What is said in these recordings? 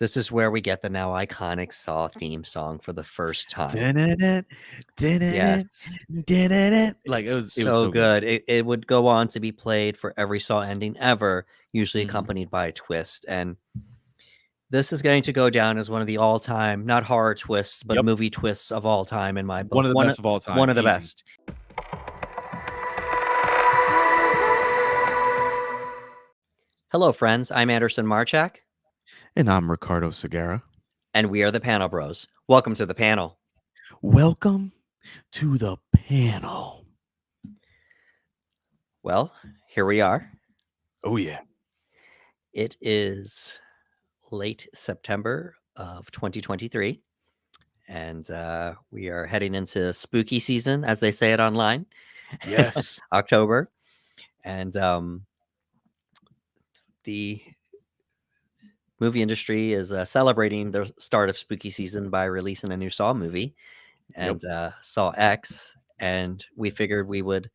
This is where we get the now iconic Saw theme song for the first time. Dun-dun-dun, dun-dun-dun, Yes. dun-dun-dun. Like it was So so good. good. It would go on to be played for every Saw ending ever, usually Mhm. accompanied by a twist. And this is going to go down as one of the all-time, not horror twists, but Yep. movie twists of all time in my One book. of the best of all time, One of the easy. best. Hello, friends. I'm Anderson Marchak, And I'm Ricardo Segura. and we are the Panel Bros. Welcome to the panel. Welcome to the panel. Well, here we are. Oh yeah. It is late September of 2023, and we are heading into spooky season, as they say it online. Yes. October, and the movie industry is celebrating the start of spooky season by releasing a new Saw movie, Yep. and Saw X, and we figured we would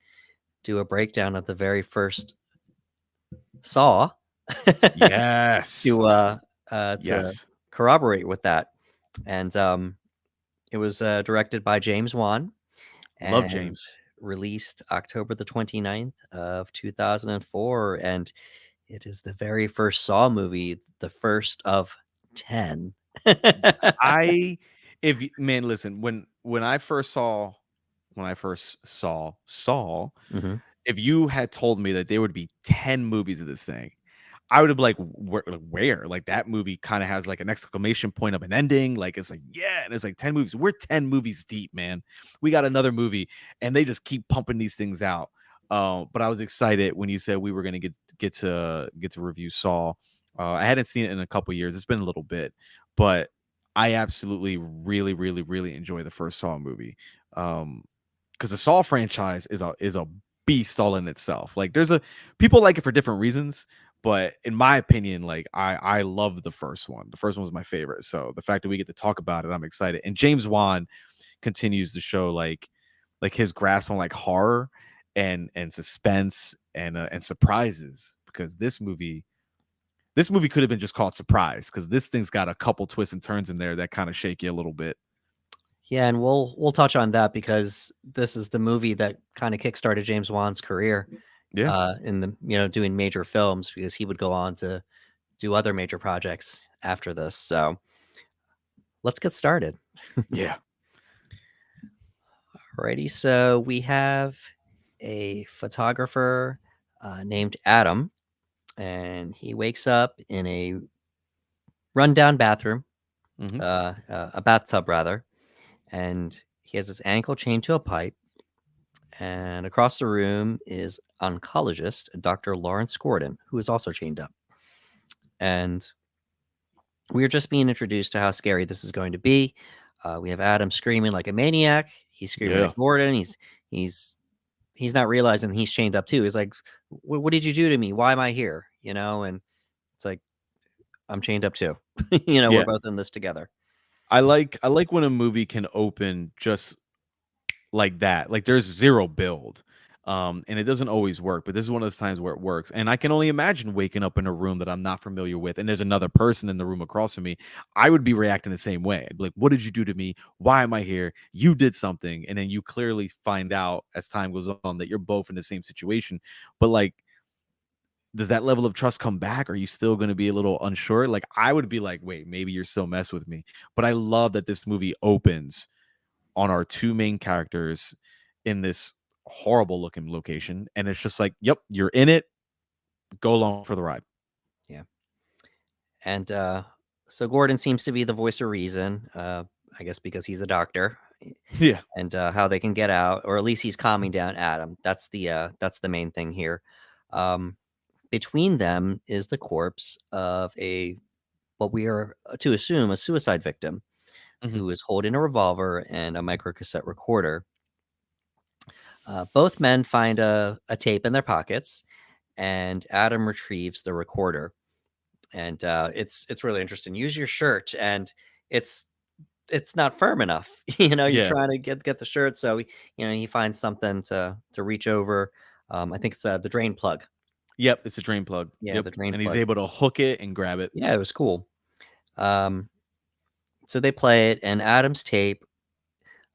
do a breakdown of the very first Saw Yes. to Yes. corroborate with that. And it was directed by James Wan Love and James. released October the 29th of 2004. And it is the very first Saw movie, the first of 10. I man, listen, when I first saw Saw, Mhm. if you had told me that there would be 10 movies of this thing, I would have been like, where? Like that movie kind of has like an exclamation point of an ending. Like it's like, yeah, and it's like 10 movies. We're 10 movies deep, man. We got another movie, and they just keep pumping these things out. But I was excited when you said we were gonna get to review Saw. I hadn't seen it in a couple years. It's been a little bit, but I absolutely really enjoy the first Saw movie. Because the Saw franchise is a beast all in itself. Like there's a people like it for different reasons, but in my opinion, like I love the first one. The first one was my favorite. So the fact that we get to talk about it, I'm excited. And James Wan continues to show like his grasp on like horror and suspense and surprises, because this movie could have been just called Surprise, because this thing's got a couple twists and turns in there that kind of shake you a little bit. Yeah, and we'll touch on that because this is the movie that kind of kickstarted James Wan's career Yeah. in the doing major films, because he would go on to do other major projects after this. So let's get started. Yeah. Alrighty, so we have a photographer named Adam, and he wakes up in a rundown bathroom, Hmm. a bathtub rather, and he has his ankle chained to a pipe. And across the room is oncologist Dr. Lawrence Gordon, who is also chained up. And we're just being introduced to how scary this is going to be. We have Adam screaming like a maniac. He's screaming Yeah. at Gordon. He's he's not realizing he's chained up too. He's like, What did you do to me? Why am I here?" And it's like, I'm chained up too. We're Yeah. both in this together. I like when a movie can open just like that. Like there's zero build. And it doesn't always work, but this is one of those times where it works. And I can only imagine waking up in a room that I'm not familiar with, and there's another person in the room across from me. I would be reacting the same way. I'd be like, what did you do to me? Why am I here? You did something. And then you clearly find out as time goes on that you're both in the same situation. But like, does that level of trust come back? Are you still going to be a little unsure? Like, I would be like, wait, maybe you're still mess with me. But I love that this movie opens on our two main characters in this horrible looking location. And it's just like, yep, you're in it. Go along for the ride. Yeah. And so Gordon seems to be the voice of reason, I guess because he's a doctor, Yeah. and how they can get out, or at least he's calming down Adam. That's the main thing here. Um, Between them is the corpse of a what we are to assume a suicide victim Hmm. who is holding a revolver and a microcassette recorder. Both men find a tape in their pockets, and Adam retrieves the recorder. And it's really interesting. Use your shirt, and it's it's not firm enough. You're Yeah. trying to get the shirt, so he finds something to reach over. I think it's the drain plug. Yep. It's a drain plug. Yeah, Yep. the drain And he's plug. able to hook it and grab it. Yeah, it was cool. Um, so they play it, and Adam's tape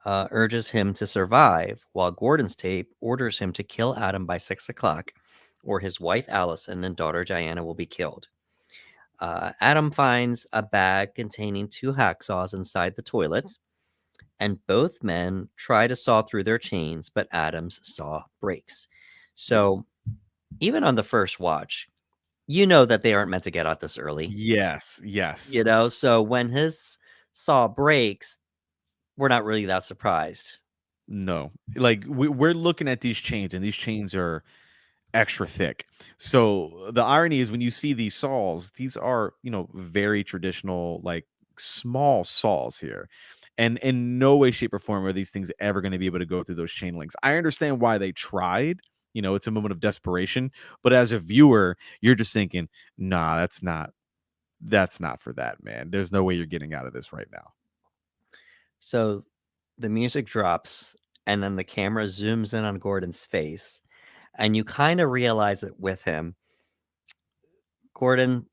urges him to survive, while Gordon's tape orders him to kill Adam by 6 o'clock, or his wife Allison and daughter Diana will be killed. Adam finds a bag containing 2 hacksaws inside the toilet, and both men try to saw through their chains, but Adam's saw breaks. Yep. So, even on the first watch, you know that they aren't meant to get out this early, Yes, yes. So when his saw breaks, we're not really that surprised. No. Like, we're looking at these chains, and these chains are extra thick. So the irony is when you see these saws, these are, very traditional, like small saws here. And in no way, shape, or form are these things ever going to be able to go through those chain links. I understand why they tried. It's a moment of desperation. But as a viewer, you're just thinking, nah, that's not for that, man. There's no way you're getting out of this right now. So the music drops, and then the camera zooms in on Gordon's face, and you kind of realize it with him. Gordon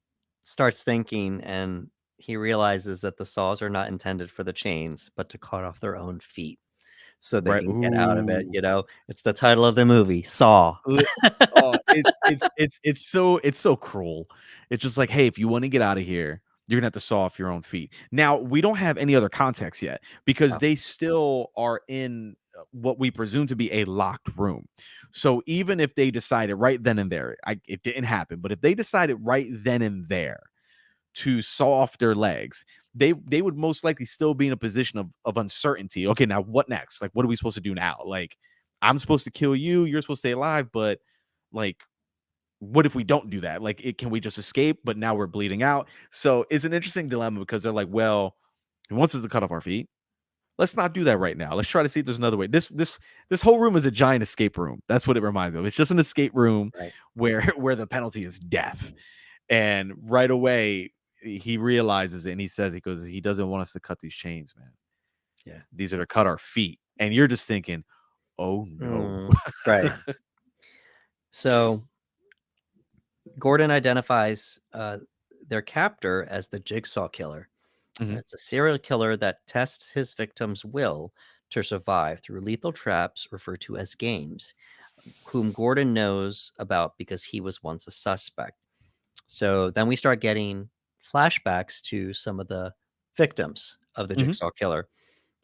starts thinking, and he realizes that the saws are not intended for the chains, but to cut off their own feet so they Right. can get out of it. Ooh. It's the title of the movie, Saw. Oh, it's so cruel. It's just like, hey, if you want to get out of here, you're gonna have to saw off your own feet. Now, we don't have any other context yet because Oh, they still are in what we presume to be a locked room. So even if they decided right then and there, it didn't happen, but if they decided right then and there to saw off their legs, they would most likely still be in a position of uncertainty. Okay, now what next? Like, what are we supposed to do now? Like, I'm supposed to kill you, you're supposed to stay alive, but like, what if we don't do that? Like, can we just escape? But now we're bleeding out. So it's an interesting dilemma because they're like, well, he wants us to cut off our feet. Let's not do that right now. Let's try to see if there's another way. This whole room is a giant escape room. That's what it reminds me of. It's just an escape room right. where the penalty is death. And right away he realizes it and he goes, he doesn't want us to cut these chains, man. Yeah. These are to cut our feet. And you're just thinking, oh no. Right. So Gordon identifies their captor as the Jigsaw killer. Mhm. It's a serial killer that tests his victims' will to survive through lethal traps referred to as games, whom Gordon knows about because he was once a suspect. So then we start getting flashbacks to some of the victims of the Mhm. Jigsaw killer.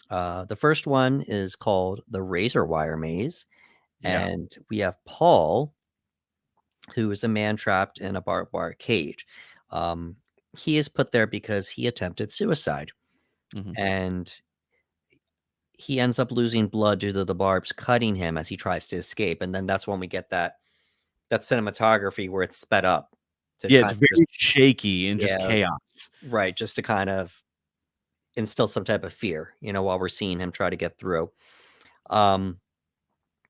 The first one is called the Razor Wire Maze, Yeah. and we have Paul, who is a man trapped in a barbed wire cage. Um, he is put there because he attempted suicide, Mhm. and he ends up losing blood due to the barbs cutting him as he tries to escape. And then that's when we get that cinematography where it's sped up to Yeah, it's kind of just, very shaky and just yeah, chaos. right, just to kind of instill some type of fear, while we're seeing him try to get through. Um,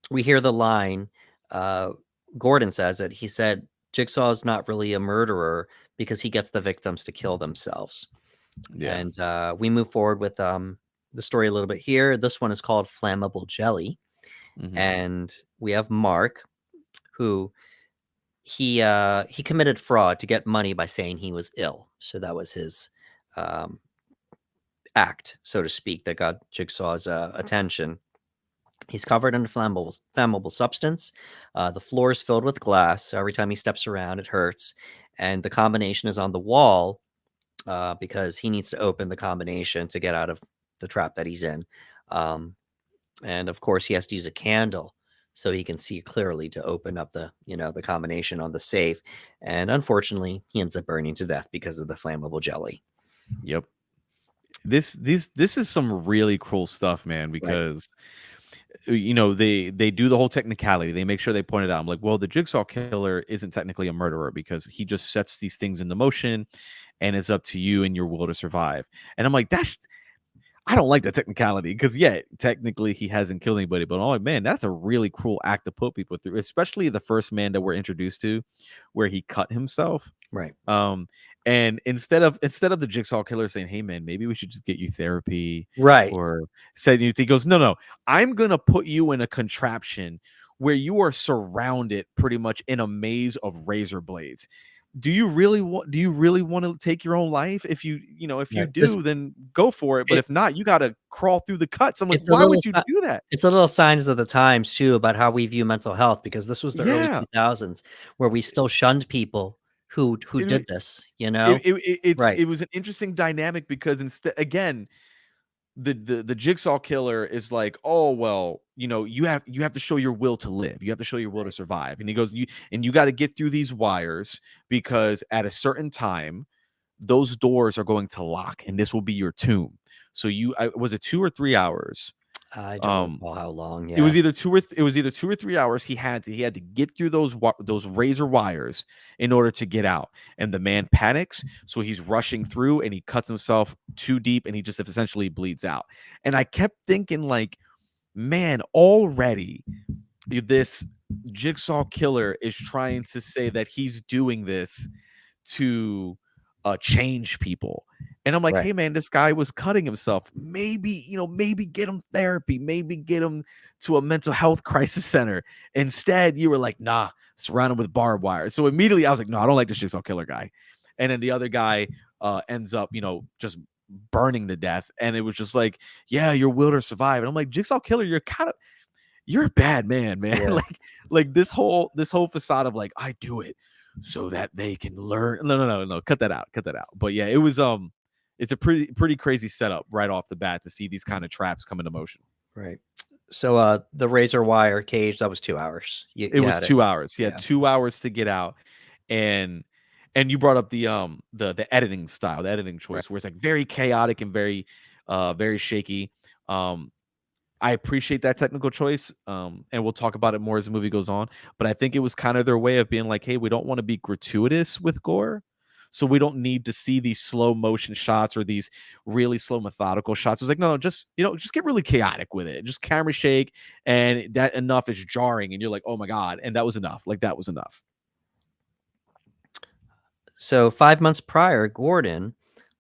we hear the line, uh, Gordon says it. He said, Jigsaw is not really a murderer because he gets the victims to kill themselves. Yeah. And we move forward with the story a little bit here. This one is called Flammable Jelly. Mhm. And we have Mark, who he committed fraud to get money by saying he was ill. So that was his um, act, so to speak, that got Jigsaw's attention. He's covered in a flammable substance. The floor is filled with glass. So every time he steps around, it hurts. And the combination is on the wall because he needs to open the combination to get out of the trap that he's in. Um, and of course, he has to use a candle so he can see clearly to open up the combination on the safe. And unfortunately, he ends up burning to death because of the flammable jelly. Yep. This is some really cool stuff, man, Right. because they do the whole technicality. They make sure they point it out. I'm like, well, the Jigsaw killer isn't technically a murderer because he just sets these things into motion and it's up to you and your will to survive. And I'm like, I don't like the technicality because, yeah, technically he hasn't killed anybody, but I'm like, man, that's a really cruel act to put people through, especially the first man that we're introduced to where he cut himself. Right. um and instead of the Jigsaw killer saying, hey man, maybe we should just get you therapy, Right. or said, he goes, no, I'm gonna put you in a contraption where you are surrounded pretty much in a maze of razor blades. do you really want to take your own life? If if you Right. This do, then go for it. But it if not, you got to crawl through the cuts. I'm like, it's a why little would you si do that? it's a little signs of the times too about how we view mental health because this was the early Yeah. 2000s where we still shunned people who It, did this, you know? Right. it was an interesting dynamic because instead, again, the Jigsaw killer is like, oh well, you have to show your will to live. You have to show your will to Right. survive. And he goes, you got to get through these wires because at a certain time, those doors are going to lock, and this will be your tomb. So was it 2 or 3 hours? I don't Um, recall how long, it yeah. was either 2 or 3 hours. He had to get through those razor wires in order to get out. And the man panics, so he's rushing through, and he cuts himself too deep, and he just essentially bleeds out. And I kept thinking, like, man, already this Jigsaw killer is trying to say that he's doing this to change people. And I'm like, Right. hey man, this guy was cutting himself. Maybe get him therapy, maybe get him to a mental health crisis center. Instead, you were like, nah, surrounded with barbed wire. So immediately I was like, no, I don't like this Jigsaw killer guy. And then the other guy ends up, just burning to death. And it was just like, yeah, your will to survive. And I'm like, Jigsaw killer, you're a bad man. Yeah. like this whole facade of like, I do it so that they can learn. No, cut that out, cut that out. But yeah, it's a pretty crazy setup right off the bat to see these kind of traps come into motion. Right. So, the razor wire cage, that was 2 hours. It You was had it. 2 hours. He had Yeah. 2 hours to get out. And and you brought up the editing style, the editing Right. choice, where it's like very chaotic and very shaky. um I appreciate that technical choice, and we'll talk about it more as the movie goes on. But I think it was kind of their way of being like, "Hey, we don't want to be gratuitous with gore, so we don't need to see these slow motion shots or these really slow methodical shots." It was like, no, just get really chaotic with it, just camera shake, and that enough is jarring, and you're like, "Oh my god!" And that was enough. Like that was enough. So, 5 months prior, Gordon,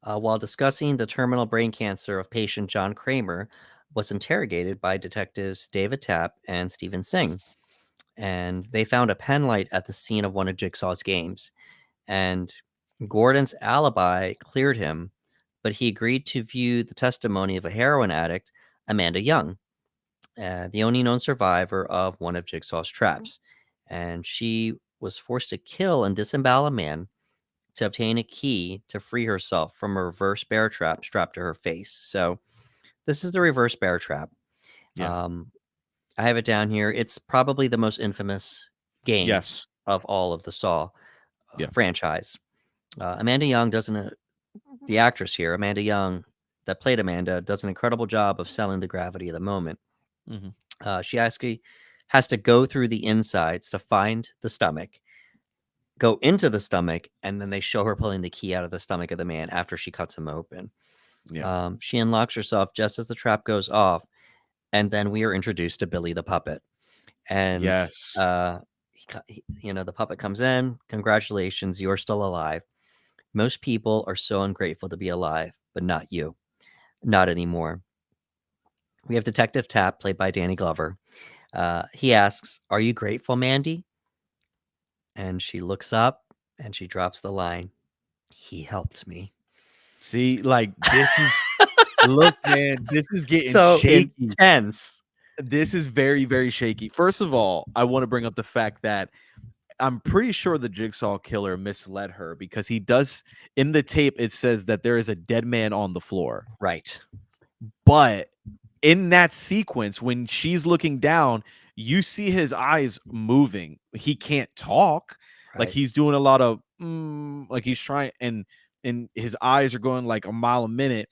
while discussing the terminal brain cancer of patient John Kramer, was interrogated by detectives David Tapp and Stephen Singh. And they found a pen light at the scene of one of Jigsaw's games. And Gordon's alibi cleared him, but he agreed to view the testimony of a heroin addict, Amanda Young, the only known survivor of one of Jigsaw's traps. And she was forced to kill and disembowel a man to obtain a key to free herself from a reverse bear trap strapped to her face. So, this is the reverse bear trap. Yeah. Um, I have it down here. It's probably the most infamous game Yes. of all of the Saw Yeah. franchise. Amanda Young doesn't, the actress here, Amanda Young, that played Amanda, does an incredible job of selling the gravity of the moment. Hmm. She actually has to go through the insides to find the stomach, go into the stomach, and then they show her pulling the key out of the stomach of the man after she cuts him open. Yeah. She unlocks herself just as the trap goes off, and then we are introduced to Billy the puppet. And Yes. the puppet comes in. Congratulations, you're still alive. Most people are so ungrateful to be alive, but not you. Not anymore. We have Detective Tapp, played by Danny Glover. He asks, "Are you grateful, Mandy?" And she looks up and she drops the line, "He helped me." See, like this is look, man, this is getting So shaky. intense. This is very, very shaky. First of all, I want to bring up the fact that I'm pretty sure the Jigsaw killer misled her because he does in the tape, it says that there is a dead man on the floor. Right. But in that sequence, when she's looking down, you see his eyes moving. He can't talk. Like Right. he's doing a lot of like he's trying, and his eyes are going like a mile a minute.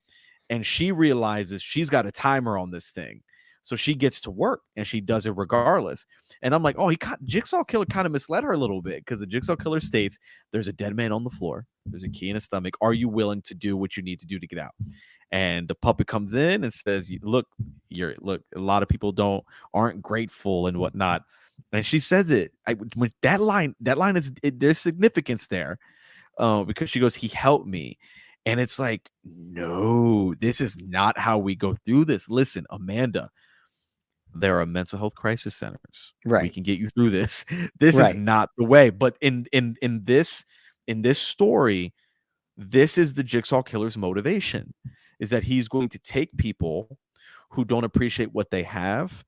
And she realizes she's got a timer on this thing. So she gets to work and she does it regardless. And I'm like, oh, Jigsaw killer kind of misled her a little bit because the Jigsaw killer states there's a dead man on the floor. There's a key in his stomach. Are you willing to do what you need to do to get out? And the puppet comes in and says, look, a lot of people aren't grateful and whatnot. And she says it. When that line there's significance there, because she goes, he helped me. And it's like, no, this is not how we go through this. Listen, Amanda, there are mental health crisis centers. We Right. can get you through this. This is Right. not the way. But in in this story, this is the Jigsaw killer's motivation, is that he's going to take people who don't appreciate what they have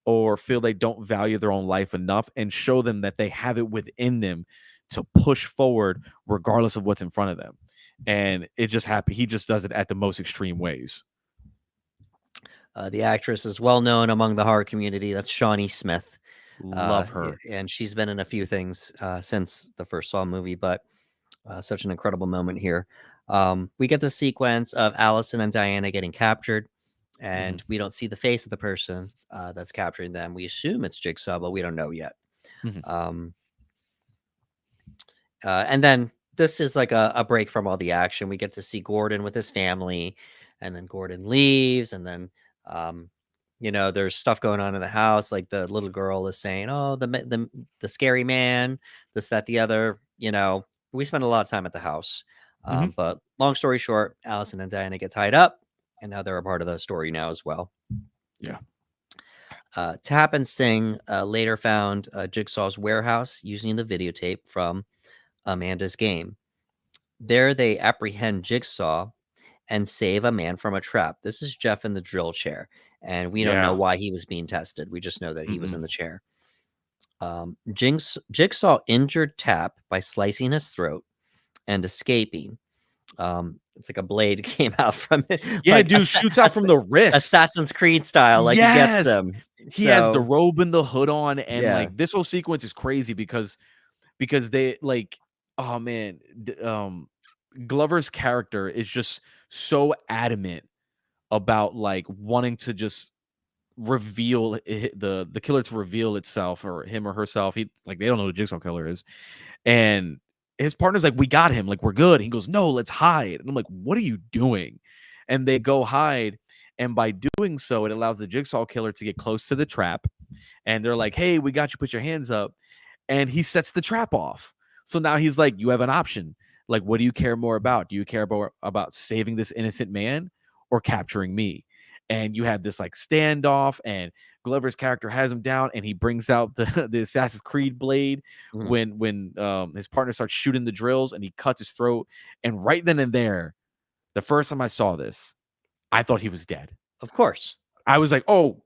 or feel they don't value their own life enough and show them that they have it within them to push forward regardless of what's in front of them. And it just happened. He just does it at the most extreme ways. The actress is well known among the horror community. That's Shawnee Smith. Love her. And she's been in a few things since the first Saw movie, but such an incredible moment here. We get the sequence of Allison and Diana getting captured, and we don't see the face of the person that's capturing them. We assume it's Jigsaw, but we don't know yet. Um, and then this is like a break from all the action. We get to see Gordon with his family, and then Gordon leaves, and then there's stuff going on in the house. Like the little girl is saying, "Oh, the scary man, this, that, the other." We spend a lot of time at the house. But long story short, Allison and Diana get tied up, and now they're a part of the story now as well. Yeah. Tap and Sing later found Jigsaw's warehouse using the videotape from Amanda's game. There they apprehend Jigsaw and save a man from a trap. This is Jeff in the drill chair, and we don't know why he was being tested. We just know that he was in the chair. Jigsaw injured Tap by slicing his throat and escaping. It's like a blade came out from it. Yeah, like dude, shoots out from the wrist. Assassin's Creed style. Like he gets them. He has the robe and the hood on, and Yeah. like this whole sequence is crazy because they like, oh man, Glover's character is just so adamant about like wanting to just reveal the killer to reveal itself, or him or herself. He like, they don't know who the Jigsaw killer is, and his partner's like, we got him, like we're good. He goes, no, let's hide. And I'm like, what are you doing? And they go hide, and by doing so, it allows the Jigsaw killer to get close to the trap, and they're like, hey, we got you, put your hands up. And he sets the trap off. So now he's like, you have an option. Like, what do you care more about? Do you care about saving this innocent man or capturing me? And you have this like standoff, and Glover's character has him down, and he brings out the Assassin's Creed blade when his partner starts shooting the drills, and he cuts his throat. And right then and there, the first time I saw this, I thought he was dead. Of course. I was like, oh,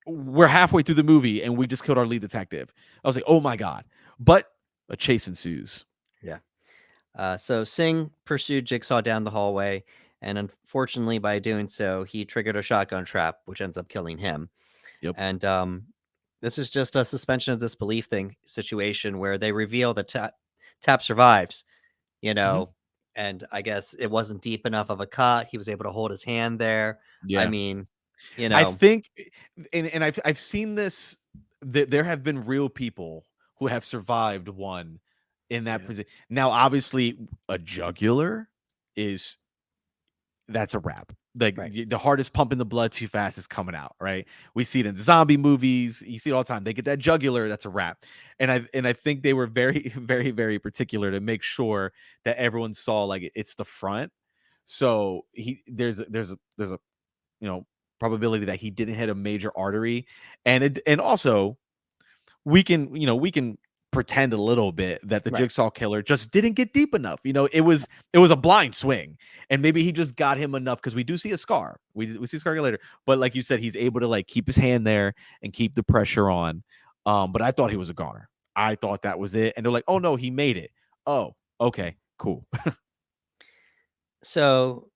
we're halfway through the movie and we just killed our lead detective. I was like, oh my God. But a chase ensues. Yeah. So Singh pursued Jigsaw down the hallway, and unfortunately, by doing so, he triggered a shotgun trap, which ends up killing him. Yep. And this is just a suspension of disbelief situation where they reveal that Tap survives, and I guess it wasn't deep enough of a cut. He was able to hold his hand there. Yeah. I mean, I think, and I've seen this, there have been real people who have survived one in that position. Now, obviously, a jugular that's a wrap. Like the heart is pumping the blood too fast, is coming out, right? We see it in zombie movies. You see it all the time. They get that jugular, that's a wrap. And I think they were very, very, very particular to make sure that everyone saw like it's the front. So there's a probability that he didn't hit a major artery, and also we can pretend a little bit that the Jigsaw killer just didn't get deep enough. It was a blind swing, and maybe he just got him enough, because we do see a scar. We see a scar later, but like you said, he's able to like keep his hand there and keep the pressure on. But I thought he was a goner. I thought that was it, and they're like, oh no, he made it. Oh, okay, cool. So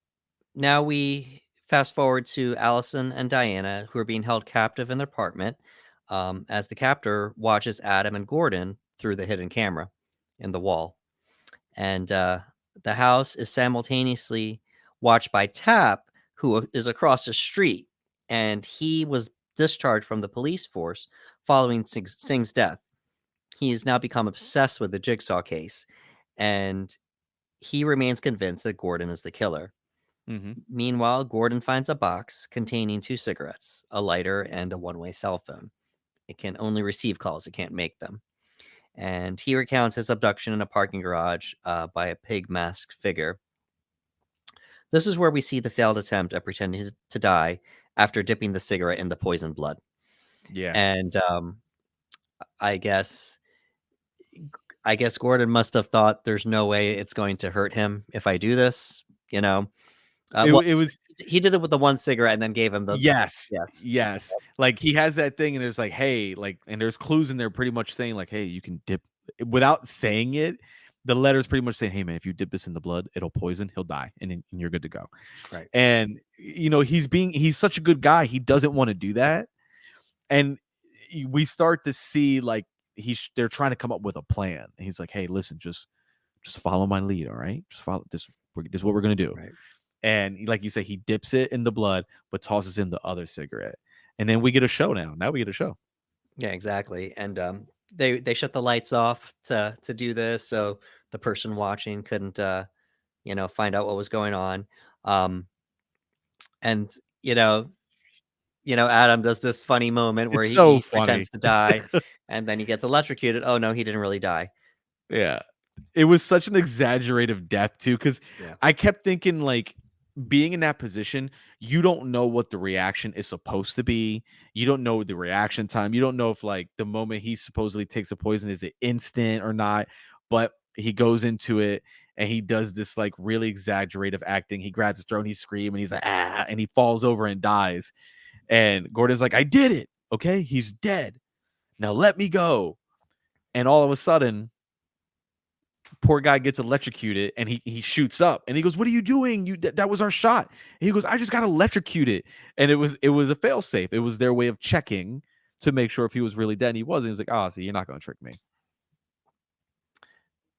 now we fast forward to Allison and Diana, who are being held captive in their apartment, as the captor watches Adam and Gordon through the hidden camera in the wall. And the house is simultaneously watched by Tap, who is across the street, and he was discharged from the police force following Singh's death. He has now become obsessed with the Jigsaw case, and he remains convinced that Gordon is the killer. Meanwhile, Gordon finds a box containing 2 cigarettes, a lighter, and a one-way cell phone. It can only receive calls, it can't make them. And he recounts his abduction in a parking garage by a pig-masked figure. This is where we see the failed attempt at pretending to die after dipping the cigarette in the poisoned blood. Yeah. And I guess I guess Gordon must have thought there's no way it's going to hurt him if I do this, you know? Well, It was he did it with the one cigarette and then gave him the yes, yes. yes. Like, he has that thing and it's like, "Hey," like, and there's clues in there pretty much saying like, "Hey, you can dip," without saying it, the letter's pretty much saying, "Hey, man, if you dip this in the blood, it'll poison, he'll die, and then and you're good to go." Right. And, he's such a good guy, he doesn't wanna do that, and we start to see, like, they're trying to come up with a plan, and he's like, "Hey, listen, just follow my lead, all right? Just follow this is what we're gonna do." Right. And like you say, he dips it in the blood, but tosses in the other cigarette. And then we get a show now. Now we get a show. Yeah, exactly. And they shut the lights off to do this, so the person watching couldn't find out what was going on. Um, and you know, Adam does this funny moment where It's he, so he funny. pretends to die, and then he gets electrocuted. Oh no, he didn't really die. Yeah. It was such an exaggerative death too, because Yeah. I kept thinking, like, being in that position, you don't know what the reaction is supposed to be. You don't know the reaction time. You don't know if, like, the moment he supposedly takes the poison, is it instant or not. But he goes into it and he does this, like, really exaggerative acting. He grabs his throat and he's screaming. He's like, ah, and he falls over and dies. And Gordon's like, I did it. Okay. He's dead. Now let me go. And all of a sudden, poor guy gets electrocuted and he shoots up and he goes, "What are you doing? That was our shot." And he goes, "I just got electrocuted." And it was a fail safe. It was their way of checking to make sure if he was really dead. And he wasn't. He was like, "Oh, see, you're not going to trick me."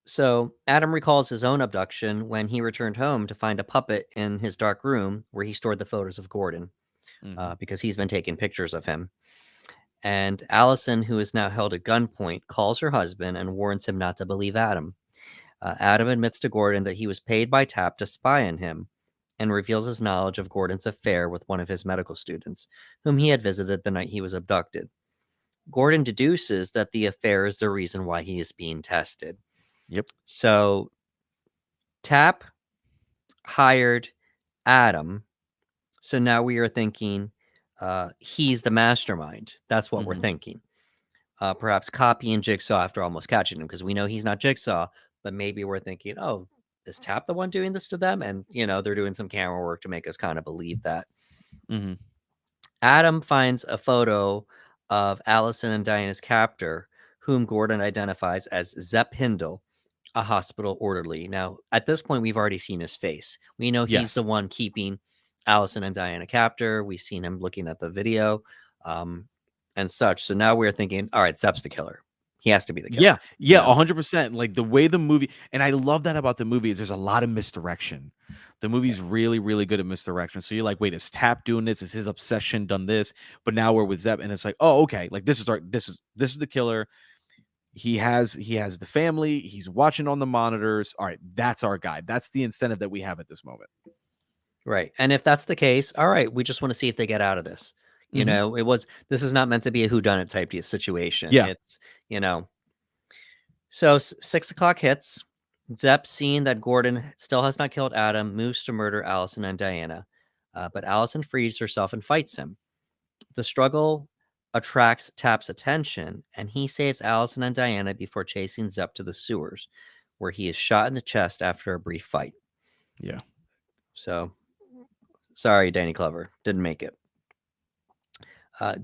So Adam recalls his own abduction when he returned home to find a puppet in his dark room where he stored the photos of Gordon, Mm-hmm. because he's been taking pictures of him. And Allison, who is now held at gunpoint, calls her husband and warns him not to believe Adam. Adam admits to Gordon that he was paid by TAP to spy on him and reveals his knowledge of Gordon's affair with one of his medical students, whom he had visited the night he was abducted. Gordon deduces that the affair is the reason why he is being tested. Yep. So TAP hired Adam. So now we are thinking he's the mastermind. That's what we're Mm-hmm. thinking. Perhaps copying Jigsaw after almost catching him, because we know he's not Jigsaw, but maybe we're thinking, oh, is Tap the one doing this to them? And, they're doing some camera work to make us kind of believe that. Mm-hmm. Adam finds a photo of Allison and Diana's captor, whom Gordon identifies as Zepp Hindle, a hospital orderly. Now, at this point, we've already seen his face. We know he's the Yes. one keeping Allison and Diana captor. We've seen him looking at the video, and such. So now we're thinking, all right, Zepp's the killer. He has to be the killer. Yeah, yeah, 100%. Like, the way the movie, and I love that about the movie, is there's a lot of misdirection. The Yeah. movie's really, really good at misdirection. So you're like, wait, is Tap doing this? Is his obsession done this? But now we're with Zeb, and it's like, oh, okay, like, this is the killer. He has the family. He's watching on the monitors. All right, that's our guy. That's the incentive that we have at this moment. Right. And if that's the case, all right, we just want to see if they get out of this. Hmm. This is not meant to be a whodunit type situation. Yeah, It's, you know, so 6 o'clock hits. Zepp, seeing that Gordon still has not killed Adam, moves to murder Allison and Diana. But Allison frees herself and fights him. The struggle attracts Tap's attention, and he saves Allison and Diana before chasing Zepp to the sewers, where he is shot in the chest after a brief fight. yeah, So, sorry, Danny Clover, didn't make it.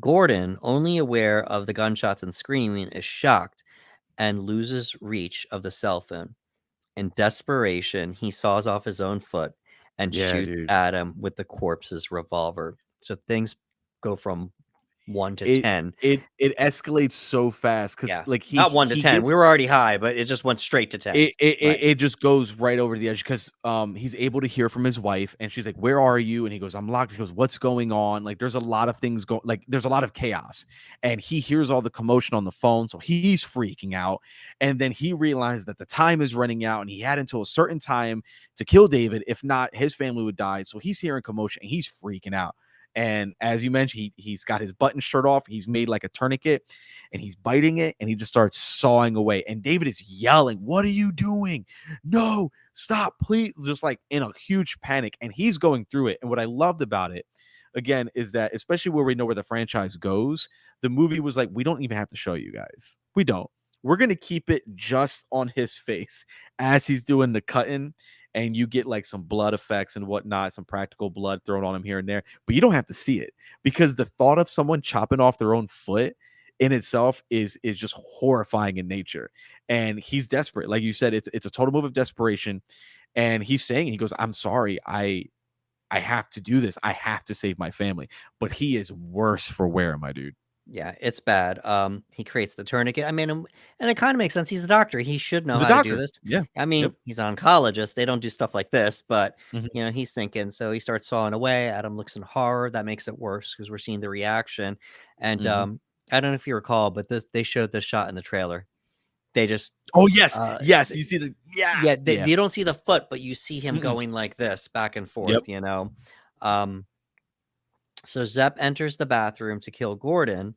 Gordon, only aware of the gunshots and screaming, is shocked and loses reach of the cell phone. In desperation, he saws off his own foot and yeah, shoots dude. Adam with the corpse's revolver. So things go from 1 to It 10. it escalates so fast because, Yeah. like, Not 1 to he 10. We gets were already high, but it just went straight to 10. Right. it just goes right over the edge because he's able to hear from his wife and she's like, "Where are you?" And he goes, "I'm locked." She goes, "What's going on?" Like, there's a lot of things going, like, there's a lot of chaos, and he hears all the commotion on the phone, so he's freaking out. And then he realizes that the time is running out and he had until a certain time to kill David. If not, his family would die. So he's hearing commotion and he's freaking out. And as you mentioned, he's got his button shirt off. He's made like a tourniquet and he's biting it and he just starts sawing away. And David is yelling, "What are you doing? No, stop, please." Just like in a huge panic. And he's going through it. And what I loved about it, again, is that, especially where we know where the franchise goes, the movie was like, we don't even have to show you guys. We don't. we're gonna keep it just on his face as he's doing the cutting, and you get like some blood effects and whatnot, some practical blood thrown on him here and there, but you don't have to see it because the thought of someone chopping off their own foot in itself is just horrifying in nature. And he's desperate, like you said, it's a total move of desperation, and he's saying, he goes, "I'm sorry, I have to do this. I have to save my family." But he is worse for wear, my dude. Yeah, it's bad. He creates the tourniquet. I mean, and it kind of makes sense. He's a doctor. He should know He's a how to do doctor. this. Yeah. I Yep. mean, he's an oncologist. They don't do stuff like this, but Mhm. he's thinking. So he starts sawing away. Adam looks in horror. That makes it worse because we're seeing the reaction. And Mhm. I don't know if you recall, but they showed this shot in the trailer. They just, Oh, yes. uh, Yes, you see the yeah. yeah, Yeah. you don't see the foot, but you see him Mm-mm. going like this back and Yep. forth. Um, so Zepp enters the bathroom to kill Gordon,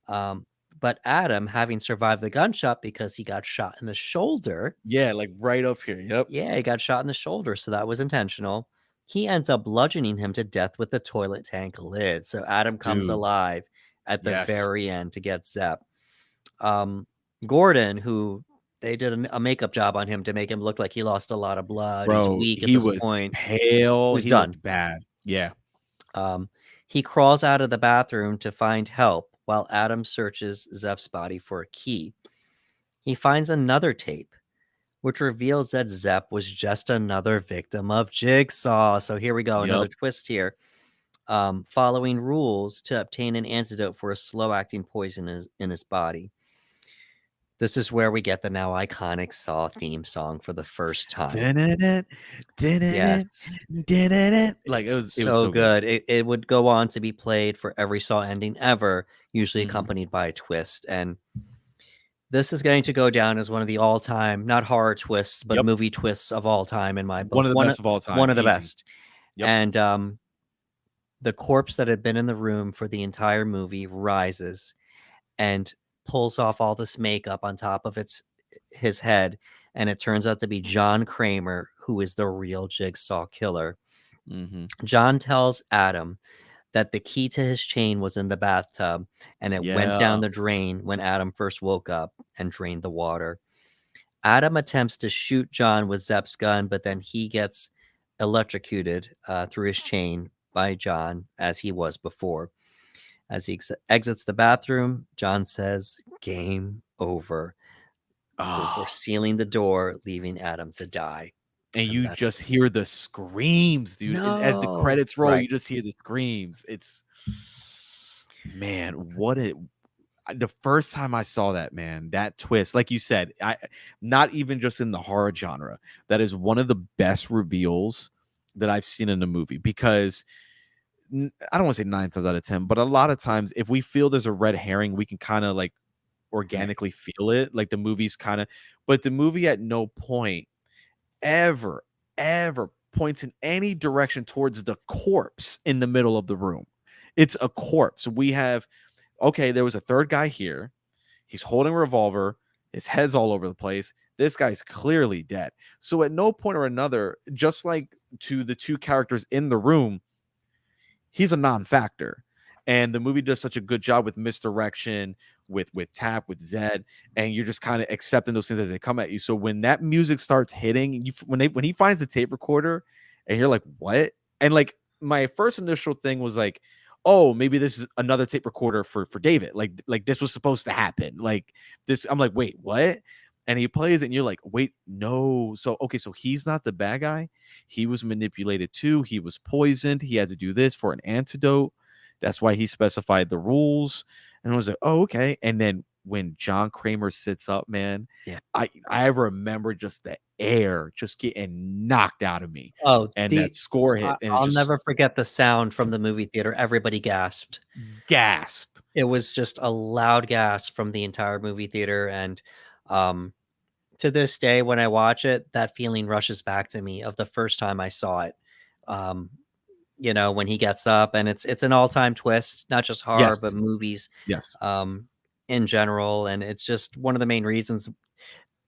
um, but Adam, having survived the gunshot because he got shot in the shoulder, Yeah, like, right up here. Yep. yeah, he got shot in the shoulder, so that was intentional. He ends up bludgeoning him to death with the toilet tank lid. So Adam comes Dude. alive at the Yes. very end to get Zepp. Um, Gordon, who they did a makeup job on him to make him look like he lost a lot of blood. He's Bro, weak at he this was point. He pale. was He done. looked bad. Yeah. Um, he crawls out of the bathroom to find help while Adam searches Zeph's body for a key. He finds another tape, which reveals that Zeph was just another victim of Jigsaw. So here we go, another Yep. twist here. Following rules to obtain an antidote for a slow acting poison in his body. This is where we get the now iconic Saw theme song for the first time. Dun-dun-dun, dun-dun-dun, Yes. dun-dun-dun. Like, it was So so good. good. It would go on to be played for every Saw ending ever, usually Mhm. accompanied by a twist. And this is going to go down as one of the all-time, not horror twists, but Yep. movie twists of all time in my One book. of the best of all One time, of the easy. best. Yep. And the corpse that had been in the room for the entire movie rises and pulls off all this makeup on top of his head, and it turns out to be John Kramer, who is the real Jigsaw killer. Mhm. John tells Adam that the key to his chain was in the bathtub and it went down Yeah. the drain when Adam first woke up and drained the water. Adam attempts to shoot John with Zepp's gun, but then he gets electrocuted through his chain by John as he was before. As he exits the bathroom, John says, "Game over," before Oh, sealing the door, leaving Adam to die. and And you that's just hear the screams, dude. As the no. credits roll, Right. you just hear the screams. It's man, what it the first time I saw that, man, that twist, like you said, I not even just in the horror genre, that is one of the best reveals that I've seen in a movie because I don't want to say 9 times out of 10, but a lot of times if we feel there's a red herring, we can kind of like Right. organically feel it. Like the movie's kind of, but the movie at no point ever, ever points in any direction towards the corpse in the middle of the room. It's a corpse. We have, okay, there was a third guy here. He's holding a revolver. His head's all over the place. This guy's clearly dead. So at no point or another, just like to the two characters in the room, he's a non-factor. And the movie does such a good job with misdirection, with tap, with Zed, and you're just kind of accepting those things as they come at you. So when that music starts hitting, when he finds the tape recorder, and you're like, what? And like my first initial thing was like, oh, maybe this is another tape recorder for David. Like this was supposed to happen. Like this, I'm like, wait, what? And he plays it, and you're like, wait, no. So okay, so he's not the bad guy. He was manipulated too. He was poisoned. He had to do this for an antidote. That's why he specified the rules. And I was like, oh, okay. And then when John Kramer sits up, man, Yeah. I remember just the air just getting knocked out of me. Oh, And that score hit, and it I'll just never forget the sound from the movie theater. Everybody gasped. gasp. It was just a loud gasp from the entire movie theater, and, um, to this day, when I watch it, that feeling rushes back to me of the first time I saw it. Um, when he gets up, and it's an all-time twist, not just horror, Yes. but movies, Yes. um, in general, and it's just one of the main reasons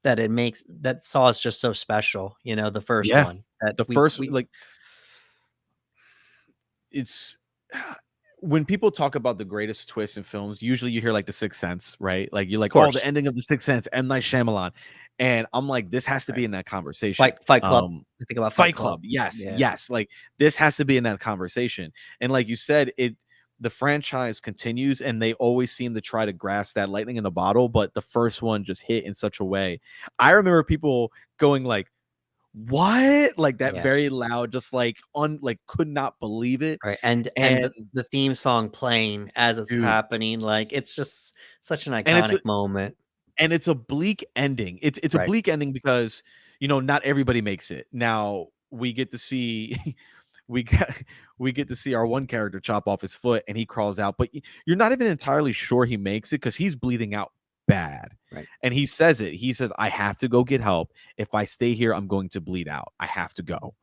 that it makes that Saw is just so special, the first Yeah. one that The we first, we like, it's when people talk about the greatest twists in films, usually you hear like The Sixth Sense, right? Like you're Of like, oh, course. the ending of The Sixth Sense, M. Night Shyamalan. And I'm like, this has to Right. be in that conversation. Fight Club. I think about Fight Fight Club. Club. Yes, Yeah. yes. Like this has to be in that conversation. And like you said, the franchise continues and they always seem to try to grasp that lightning in a bottle, but the first one just hit in such a way. I remember people going like, what? Like that Yeah. very loud, just like like could not believe it. Right. And And the theme song playing as it's dude, happening, like it's just such an and iconic moment. it's a bleak ending. It's a Right. bleak ending because not everybody makes it. Now we get to see we get we get to see our one character chop off his foot and he crawls out, but you're not even entirely sure he makes it because he's bleeding out bad. Right. And he says it. He says, I have to go get help. If I stay here, I'm going to bleed out. I have to go.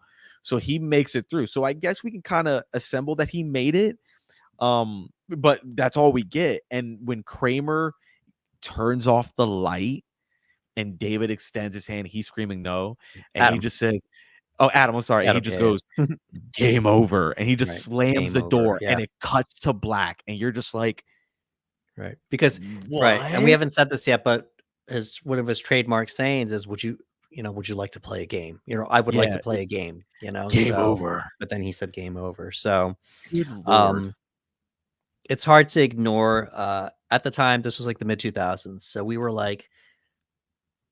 So he makes it through. So I guess we can kind of assemble that he made it. But that's all we get. And when Kramer turns off the light and David extends his hand, he's screaming no. And he Adam. just says, oh, Adam, I'm sorry. And he Adam. just Yeah. goes, game over. And he just Right. slams Game the over. door Yeah. and it cuts to black. And you're just like, Right. Because right. And we what? haven't said this yet, but one of his trademark sayings is, would you like to play a game? I would like Yeah, to play a game, game so over. but then he said game over. So Good Lord. um it's hard to ignore. At the time, this was like the mid 2000s. So we were like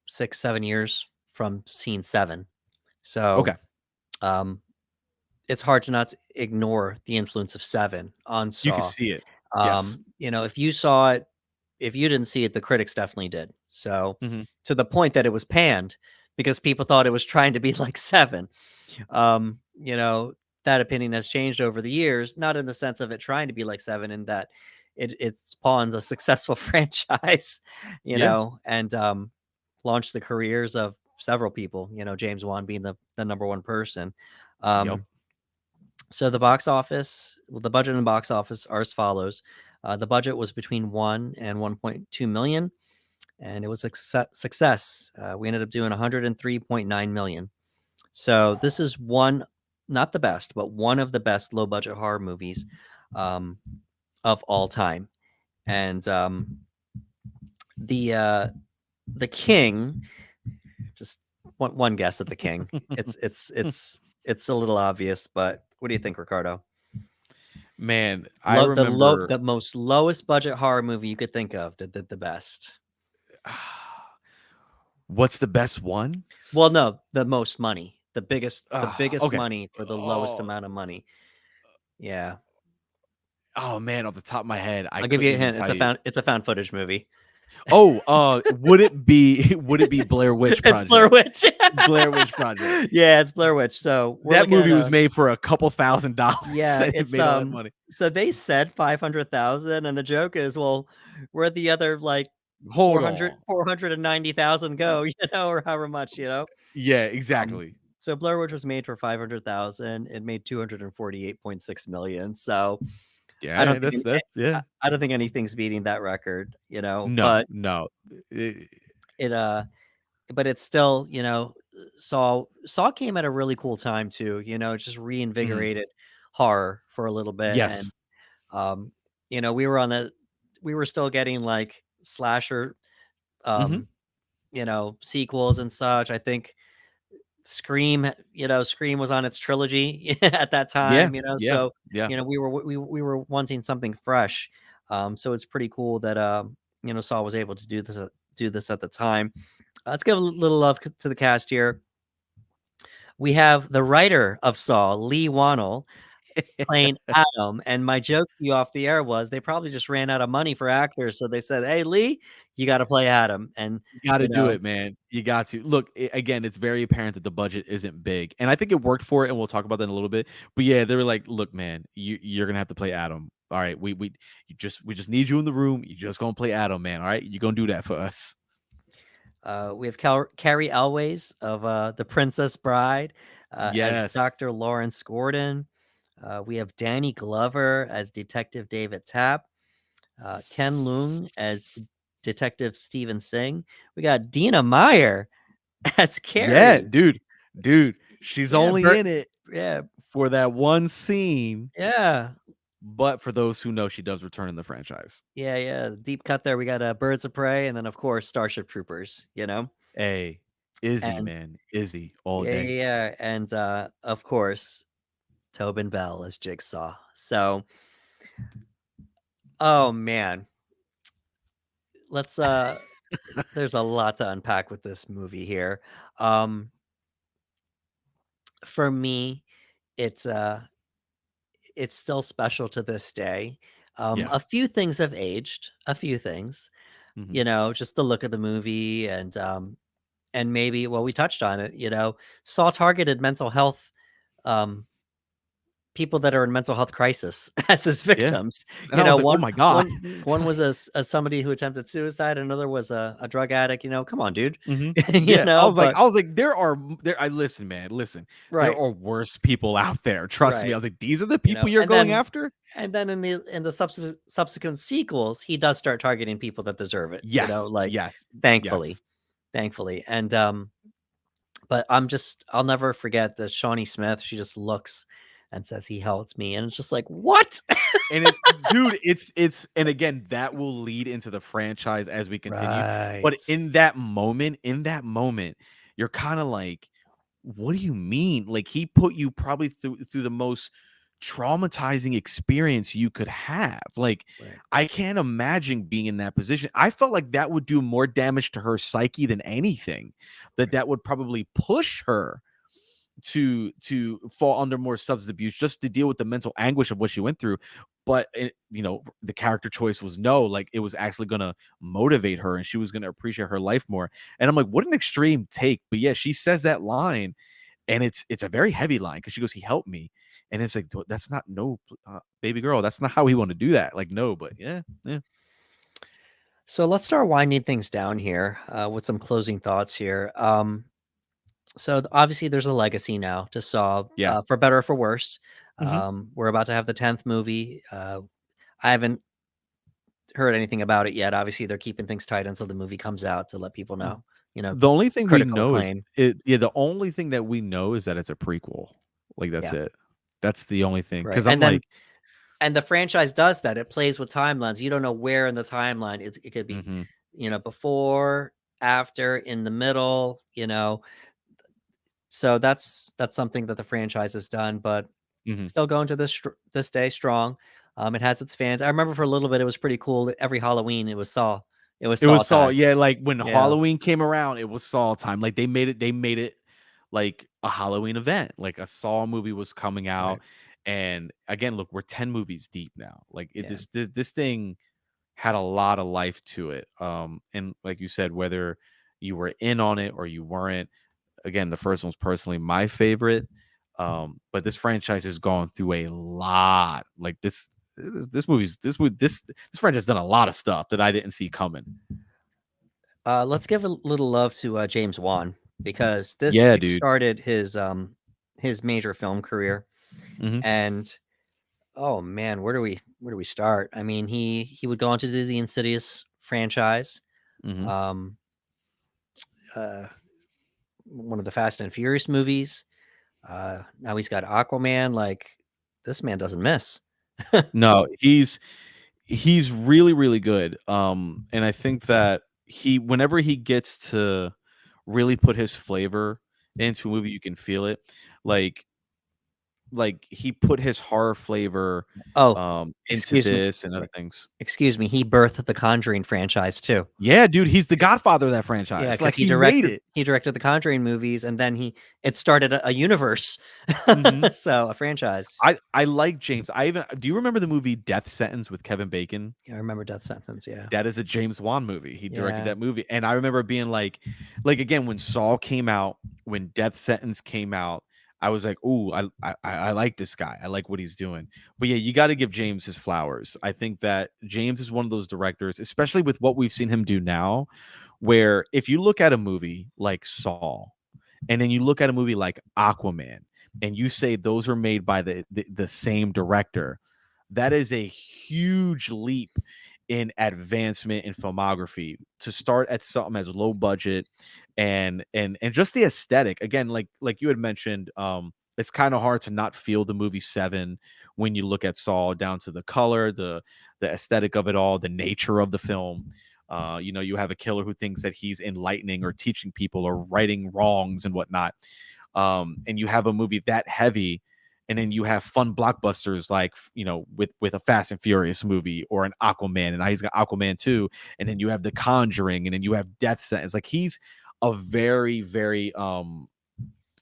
6, 7 years from scene 7. So Okay. um it's hard to not ignore the influence of 7 on You can Saw. see it. Yes. If you saw it, if you didn't see it, the critics definitely did. So Mhm. to the point that it was panned because people thought it was trying to be like 7. Um, you know, that opinion has changed over the years, not in the sense of it trying to be like 7, in that it spawns a successful franchise, Yeah. and launched the careers of several people, James Wan being the number one person. Yep. Um, so the box office, the budget and box office are as follows. The budget was between 1 and 1.2 million, and it was a success. We ended up doing 103.9 million. So this is not the best, but one of the best low budget horror movies um, of all time. And the King, just one guess at the King. It's a little obvious, but what do you think, Ricardo? Man, I remember The most lowest budget horror movie you could think of that did the best. what's the best one? Well, no, the most money, the biggest Okay. money for the lowest Oh, amount of money. Yeah, oh man, off the top of my head, I I'll give couldn't you a even hint. tell you. It's a found footage movie. Oh, would it be Blair Witch It's Blair Project? Witch. Blair Witch Project. Yeah, it's Blair Witch. So we're That looking movie at was made for a couple $1,000s yeah, and it it's made all that money. so they said 500,000, and the joke is, well, where the other like Hold on. 490,000 go, or however much, Yeah, Um, exactly. so Blair Witch was made for 500,000. It made 248.6 million. So I Yeah, don't think yeah. I don't think anything's beating that record, No, but no. it but it's still, Saw came at a really cool time too, it just Mhm. reinvigorated horror for a little bit. And Yes. um, we were still getting like slasher Mhm. um, sequels and such. I think Scream, Scream was on its trilogy at that Yeah, time, yeah, so, yeah. we were wanting something fresh. So it's pretty cool that, Saw was able to do this at the time. Let's give a little love to the cast here. We have the writer of Saw, Lee Wannell, playing Adam, and my joke to you off the air was they probably just ran out of money for actors, so they said, "Hey, Lee, you gotta play Adam," and, You gotta you do know it, man. You got to. Look, again, it's very apparent that the budget isn't big, and I think it worked for it, and we'll talk about that in a little bit. But yeah, they were like, "Look, man, you're gonna have to play Adam. All right, we just need you in the room. You just gonna play Adam, man. All right, you're gonna do that for us." We have Carrie Elways of The Princess Bride as Yes. Dr. Lawrence Gordon. We have Danny Glover as Detective David Tapp. Ken Leung as Detective Stephen Singh. We got Dina Meyer as Yeah, Carrie. dude, she's Yeah, only in it yeah, for that one scene. yeah. But for those who know, she does return in the franchise. Yeah, yeah. Deep cut there. We got Birds of Prey, and then of course Starship Troopers. Hey, Izzy, And man, Izzy all yeah, day. yeah, yeah. And of course Tobin Bell as Jigsaw. So, oh man, let's there's a lot to unpack with this movie here. Um, for me, it's it's still special to this day. Yeah. A few things have aged, a few things, Mhm. just the look of the movie and maybe, well, we touched on it, Saw targeted mental health um people that are in mental health crisis as his Yeah. victims. And I was like, "Oh One my god." one was a somebody who attempted suicide, another was a drug addict, come on, dude. Mhm. You Yeah, know, but I was like, there are there I listen, man, listen. There right, are worse people out there. Trust me. I right. was like, these are the people you're And going then after? in the subsequent sequels, he does start targeting people that deserve it, Yes. like, Yes. thankfully, Yes. thankfully. And but I'll never forget that Shawnee Smith, she just looks and says he helped me, and it's just like, what? And it dude, it's and again, that will lead into the franchise as we continue. But Right. in that moment, you're kinda like, "What do you mean?" Like, he put you probably through the most traumatizing experience you could have. Like, Right. I can't imagine being in that position. I felt like that would do more damage to her psyche than anything, that would probably push her to fall under more substance abuse just to deal with the mental anguish of what she went through. But the character choice was no, like it was actually gonna motivate her and she was gonna appreciate her life more. And I'm like, what an extreme take. But yeah, she says that line, and it's a very heavy line because she goes, "He helped me," and it's like, that's not no, baby girl, that's not how we want to do that. Like, no, but yeah, yeah, So let's start winding things down here with some closing thoughts here. Obviously, there's a legacy now to Saw, yeah. for better or for worse. Hmm. We're about to have the 10th movie. I haven't heard anything about it yet. Obviously, they're keeping things tight until the movie comes out to let people know, The only thing we critical know is acclaim. it. Yeah, the only thing that we know is that it's a prequel. Like, that's Yeah, it. That's the only thing. right. Because I'm like, And the franchise does that. It plays with timelines. You don't know where in the timeline it could be, mhm, before, after, in the middle, So that's something that the franchise has done, but mhm. still going to this day strong. It has its fans. I remember for a little bit it was pretty cool. Every Halloween it was Saw. It was It Saw was Saw. time. Yeah, like when Yeah, Halloween came around, it was Saw time. Like, they made it like a Halloween event. Like, a Saw movie was coming right. out. And again, look, we're 10 movies deep now. Like, Yeah. this thing had a lot of life to it. And like you said, whether you were in on it or you weren't, again, the first one's personally my favorite. But this franchise has gone through a lot. Like, this franchise has done a lot of stuff that I didn't see coming. Let's give a little love to James Wan because this Yeah, dude. kickstarted his major film career. Mhm, And oh man, where do we start? I mean, he would go on to do the Insidious franchise. mhm. Um, uh, one of the Fast and Furious movies. Now he's got Aquaman. Like, this man doesn't miss. No, he's really, really good. And I think that whenever he gets to really put his flavor into a movie, you can feel it. Like he put his horror flavor, Oh, into excuse me. this and other e- things. Excuse me. He birthed the Conjuring franchise too. Yeah, dude, he's the Yeah, godfather of that yeah, franchise. because Like, he he made directed it. he directed the Conjuring movies, and then it started a universe, Mhm. so a franchise. I like James. I even Do you remember the movie Death Sentence with Kevin Bacon? Yeah, I remember Death Sentence. Yeah, That is a James Wan movie. He directed yeah. that movie, and I remember being like again, when Saw came out, when Death Sentence came out, I was like, "Ooh, I like this guy. I like what he's doing." But yeah, you got to give James his flowers. I think that James is one of those directors, especially with what we've seen him do now, where if you look at a movie like Saw, and then you look at a movie like Aquaman, and you say those are made by the same director, that is a huge leap in advancement in filmography to start at something as low budget and just the aesthetic. Again, like you had mentioned, it's kind of hard to not feel the movie Seven when you look at Saw, down to the color, the aesthetic of it all, the nature of the film. You know, you have a killer who thinks that he's enlightening or teaching people or righting wrongs and whatnot. And you have a movie that heavy, and then you have fun blockbusters like, you know, with a Fast and Furious movie or an Aquaman, and now he's got Aquaman 2, and then you have The Conjuring, and then you have Death Sentence. Like, he's a very, very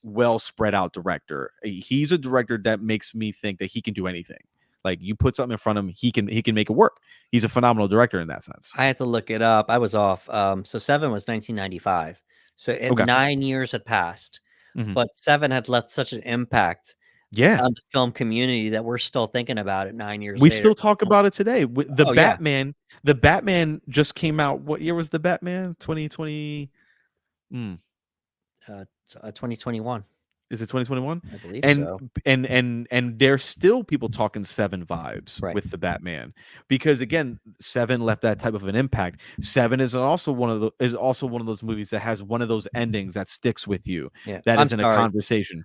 well spread out director. He's a director that makes me think that he can do anything. Like, you put something in front of him, he can make it work. He's a phenomenal director in that sense. I had to look it up. I was off. So Seven was 1995. So Okay. 9 years had passed, Mhm. but Seven had left such an impact Yeah. on the film community that we're still thinking about it 9 years We later. still talk about it today. The Oh yeah, Batman, the Batman just came out. What year was the Batman? 2020. Mm, 2021, is it 2021? I believe And so. and there's still people talking Seven vibes Right. with the Batman, because again, Seven left that type of an impact. Seven is also one of those movies that has one of those endings that sticks with you. Yeah. That I'm is in a sorry. conversation.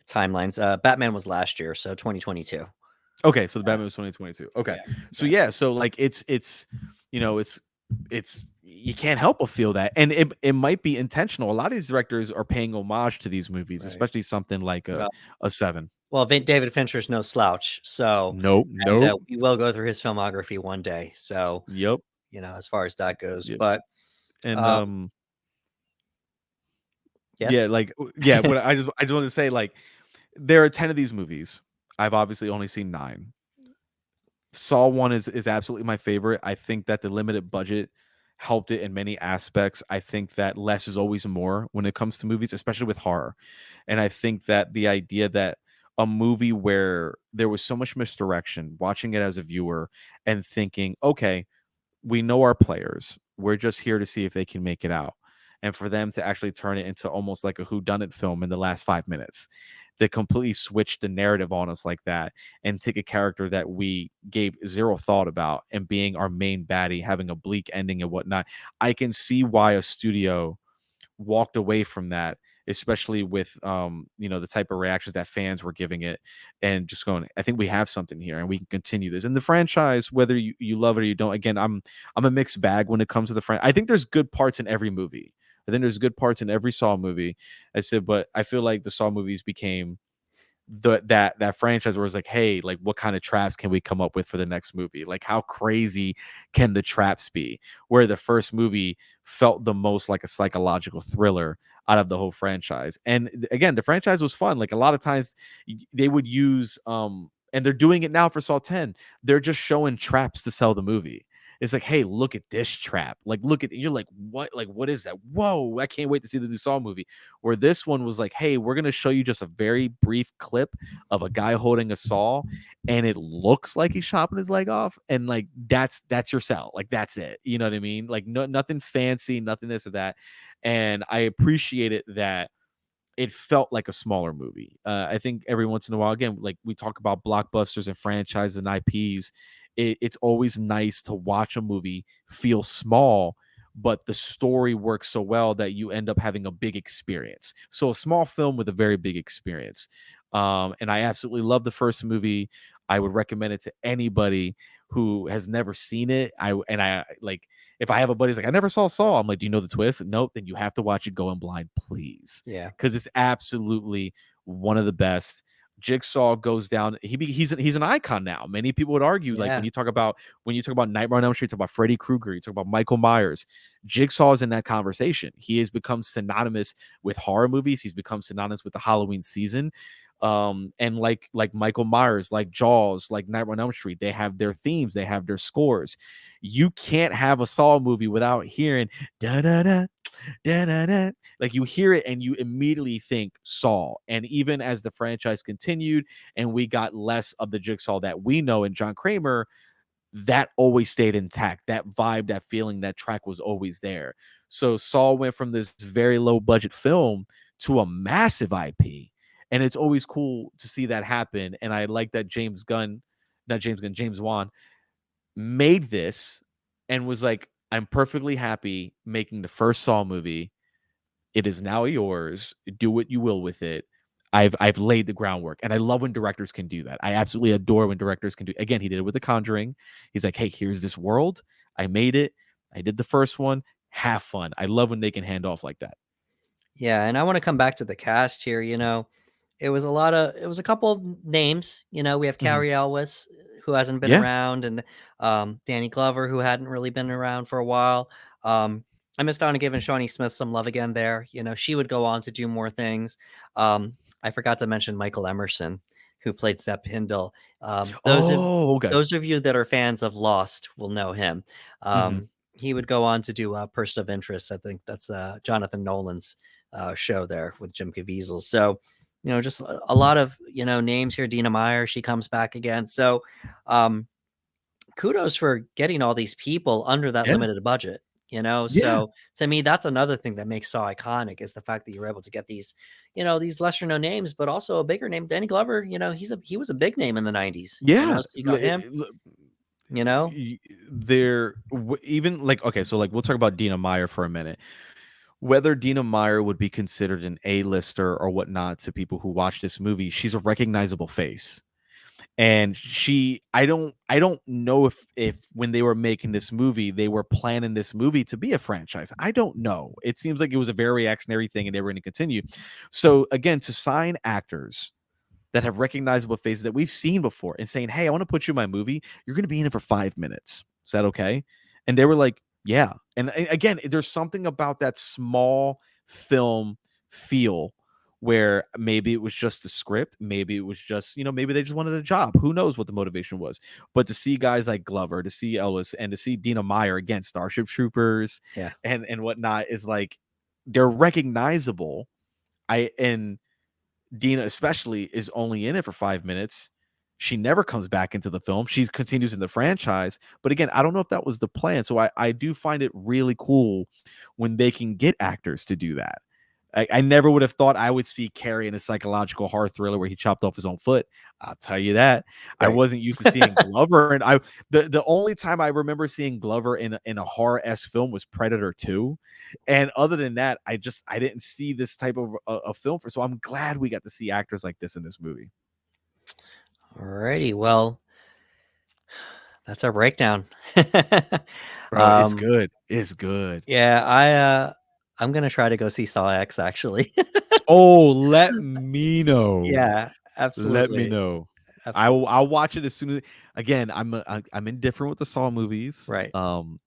Timelines. Batman was last year, so 2022. Okay, so the Uh, Batman was 2022. Okay. yeah. So Yeah. yeah, so like it's you know, it's you can't help but feel that. And it might be intentional. A lot of these directors are paying homage to these movies, Right. especially something like Well, a Seven. well, David Fincher's no slouch. So, Nope, and nope. we will go through his filmography one day. So, Yep. as far as that goes, Yep. but And um, yeah, yes. like yeah, what I just want to say, like, there are 10 of these movies. I've obviously only seen 9. Saw 1 is absolutely my favorite. I think that the limited budget helped it in many aspects. I think that less is always more when it comes to movies, especially with horror. And I think that the idea that a movie where there was so much misdirection, watching it as a viewer and thinking, okay, we know our players. We're just here to see if they can make it out. And for them to actually turn it into almost like a whodunit film in the last 5 minutes, to completely switch the narrative on us like that and take a character that we gave zero thought about and being our main baddie, having a bleak ending and whatnot. I can see why a studio walked away from that, especially with you know, the type of reactions that fans were giving it, and just going, I think we have something here and we can continue this. And the franchise, whether you love it or you don't, again, I'm a mixed bag when it comes to the franchise. I think there's good parts in every movie. I think there's good parts in every Saw movie. I said, but I feel like the Saw movies became that franchise where it's like, hey, like, what kind of traps can we come up with for the next movie? Like, how crazy can the traps be? Where the first movie felt the most like a psychological thriller out of the whole franchise. And again, the franchise was fun. Like, a lot of times they would use and they're doing it now for Saw 10. They're just showing traps to sell the movie. It's like, hey, look at this trap. Like, look at, you're like, what? Like, what is that? Whoa, I can't wait to see the new Saw movie. Where this one was like, hey, we're gonna show you just a very brief clip of a guy holding a saw, and it looks like he's chopping his leg off, and like, that's your sell. Like, that's it. You know what I mean? Like, no, nothing fancy, nothing this or that. And I appreciate it that it felt like a smaller movie. I think every once in a while, again, like we talk about blockbusters and franchises and IPs, it's always nice to watch a movie feel small, but the story works so well that you end up having a big experience. So a small film with a very big experience. And I absolutely love the first movie. I would recommend it to anybody who has never seen it. I like, if I have a buddy's like, I never saw Saw, I'm like, do you know the twist? Nope. Then you have to watch it going blind, please, Yeah. because it's absolutely one of the best. Jigsaw goes down. He's an icon now. Many people would argue, like, Yeah. when you talk about Nightmare on Elm Street, talk about Freddy Krueger, you talk about Michael Myers. Jigsaw is in that conversation. He has become synonymous with horror movies. He's become synonymous with the Halloween season. And like Michael Myers, like Jaws, like Nightmare on Elm Street, they have their themes, they have their scores. You can't have a Saw movie without hearing da da da da da da. Like, you hear it and you immediately think Saw. And even as the franchise continued and we got less of the Jigsaw that we know and John Kramer, that always stayed intact. That vibe, that feeling, that track was always there. So Saw went from this very low budget film to a massive IP. And it's always cool to see that happen. And I like that James Wan made this and was like, I'm perfectly happy making the first Saw movie. It is now yours. Do what you will with it. I've laid the groundwork, and I love when directors can do that. I absolutely adore when directors can do. Again, he did it with The Conjuring. He's like, hey, here's this world. I made it. I did the first one. Have fun. I love when they can hand off like that. Yeah, and I want to come back to the cast here. It was a couple of names. We have Mhm. Carrie Elwes, who hasn't been Yeah. around, and Danny Glover, who hadn't really been around for a while. I missed out on giving Shawnee Smith some love again there. She would go on to do more things. I forgot to mention Michael Emerson, who played Sepp Hindle. Um, those of Oh, okay. those of you that are fans of Lost will know him. Mhm. He would go on to do Person of Interest. I think that's Jonathan Nolan's show there with Jim Caviezel. So, just a lot of names here. Dina Meyer, she comes back again. So, kudos for getting all these people under that Yeah. limited budget. Yeah. So to me, that's another thing that makes Saw iconic is the fact that you're able to get these lesser known names, but also a bigger name. Danny Glover, he was a big name in the '90s. Yeah. So you got him. You know, Even like, okay, so like we'll talk about Dina Meyer for a minute. Whether Dina Meyer would be considered an A-lister or whatnot to people who watch this movie, she's a recognizable face. And I don't know if when they were making this movie, they were planning this movie to be a franchise. I don't know. It seems like it was a very reactionary thing and they were going to continue. So again, to sign actors that have recognizable faces that we've seen before and saying, hey, I want to put you in my movie, you're going to be in it for 5 minutes. Is that okay? And they were like, yeah. And again, there's something about that small film feel where maybe it was just the script, maybe it was just, maybe they just wanted a job. Who knows what the motivation was? But to see guys like Glover, to see Ellis, and to see Dina Meyer again, Starship Troopers, yeah, and whatnot, is like they're recognizable. And Dina especially is only in it for 5 minutes. She never comes back into the film. She continues in the franchise. But again, I don't know if that was the plan. So I do find it really cool when they can get actors to do that. I never would have thought I would see Carrie in a psychological horror thriller where he chopped off his own foot. I'll tell you that. I right. wasn't used to seeing Glover, and the only time I remember seeing Glover in a horror-esque film was Predator 2. And other than that, I didn't see this type of a film for. So I'm glad we got to see actors like this in this movie. Alrighty, well, that's our breakdown. Bro, it's um, good. It's good. yeah, I'm gonna try to go see Saw X actually. Oh, let me know. Yeah, Let me absolutely, know. absolutely. I'll watch it as soon as. Again, I'm indifferent with the Saw movies. Right, I'm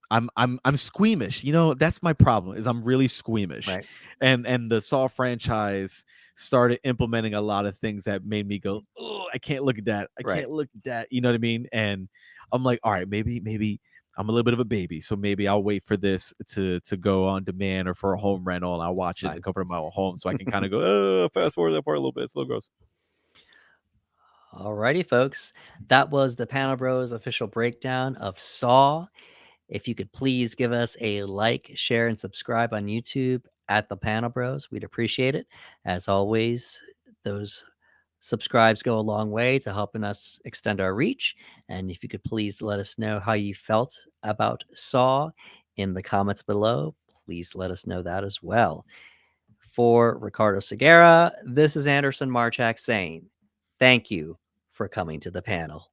squeamish. That's my problem. Is I'm really squeamish, right, and the Saw franchise started implementing a lot of things that made me go, oh, I can't look at that. I right. can't look at that. You know what I mean? And I'm like, all right, maybe I'm a little bit of a baby, so maybe I'll wait for this to go on demand or for a home rental, and I'll It's watch it in the fine. comfort of my own home, so I can kind of go, oh, fast forward that part a little bit. It's a little gross. Alrighty, folks. That was the Panel Bros official breakdown of Saw. If you could please give us a like, share, and subscribe on YouTube at the Panel Bros, we'd appreciate it. As always, those subscribes go a long way to helping us extend our reach. And if you could please let us know how you felt about Saw in the comments below, please let us know that as well. For Ricardo Segura, this is Anderson Marchak saying thank you for coming to the panel.